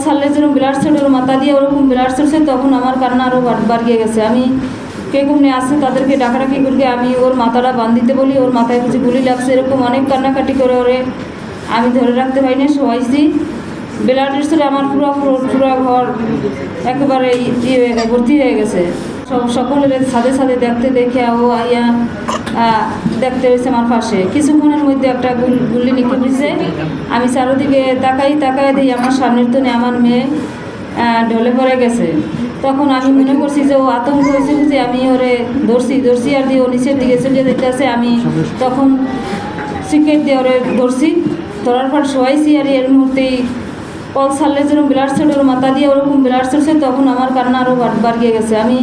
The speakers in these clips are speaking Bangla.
ছাড়লে যেরকম ব্লাড ছিল মাথা দিয়ে ওরকম ব্লাড চলছে, তখন আমার কান্না আরও বাড়িয়ে গেছে। আমি কে ঘুমনে আসছে তাদেরকে ডাকাডাকি করি, আমি ওর মাথাটা বান্ধিতে বলি, ওর মাথায় কিছু গুলি লাগছে, এরকম অনেক কান্নাকাটি করে ওরে আমি ধরে রাখতে পারি না, শোয়াইছি। ব্লাডের ছিল আমার পুরো ঘর একেবারে ভর্তি হয়ে গেছে। সকলের সাথে সাথে দেখে ও আইয়া দেখতে হয়েছে আমার পাশে। কিছুক্ষণের মধ্যে একটা গুলি নিখে দিয়েছে। আমি চারোদিকে তাকাই দিই, আমার সামনের তো আমার মেয়ে ঢলে পড়ে গেছে। তখন আমি মনে করছি যে ও আতঙ্ক হয়েছে, যে আমি ওরে ধরছি আর দিয়ে ও নিচের দিকে চলে যেতে আছে। আমি তখন সিকেট দিয়ে ওরে ধরার পর শোয়াইছি, আর এর মুহূর্তেই কল ছাড়লে যেরকম ব্লাড ছিল ওর মাথা দিয়ে ওরকম ব্লাড চলছে, তখন আমার কান্না আরও বাড়িয়ে গেছে। আমি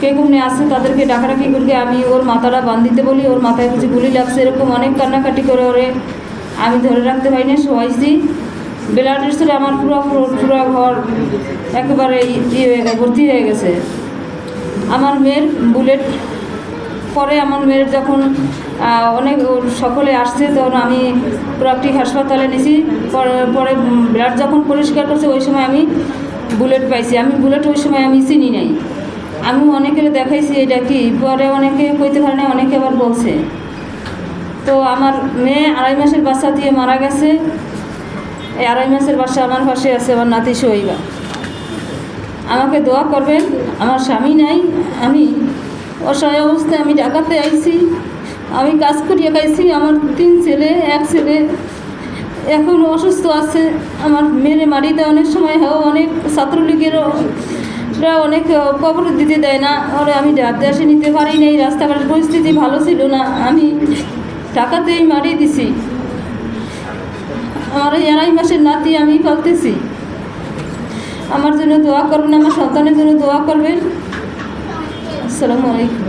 কে ঘুমনে আসছে তাদেরকে ডাকাডাকি করি, আমি ওর মাথাটা বান্ধিতে বলি, ওর মাথায় কিছু গুলি লাগছে, এরকম অনেক কান্নাকাটি করে ওরে আমি ধরে রাখতে পারি না, শোয়াইছি। ব্লাডের ছিল আমার পুরো ঘর একেবারে ভর্তি হয়ে গেছে। আমার মেয়ের বুলেট পরে আমার মেয়ের যখন অনেক সকলে আসছে, তখন আমি প্রাকৃতিক হাসপাতালে নিয়েছি। পরে ব্লাড যখন পরিষ্কার করছে, ওই সময় আমি বুলেট পাইছি। আমি বুলেট ওই সময় আমি চিনি নাই, আমি অনেকের দেখাইছি এটা কি, পরে অনেকে কইতে পারে না, অনেকে আবার বলছে। তো আমার মেয়ে 2.5 মাসের বাচ্চা দিয়ে মারা গেছে। এই 2.5 মাসের বাচ্চা আমার পাশে আছে, আমার নাতি সইবা। আমাকে দোয়া করবেন। আমার স্বামী নাই, আমি অসহায় অবস্থায় আমি ঢাকাতে আইছি, আমি কাজ করিয়ে খাইছি। আমার 3 ছেলে, 1 ছেলে এখন অসুস্থ আছে। আমার মেয়ের মারিতে অনেক সময় অনেক ছাত্রলীগেরও অনেক খবর দিতে দেয় না, ওরা আমি রাতে আসে নিতে পারি নাই, রাস্তাঘাটের পরিস্থিতি ভালো ছিল না, আমি ঢাকাতেই মারিয়ে দিছি। আমার 2.5 মাসের নাতি আমি পালতেছি। আমার জন্য দোয়া করবেন, আমার সন্তানের জন্য দোয়া করবেন। আসসালামু আলাইকুম।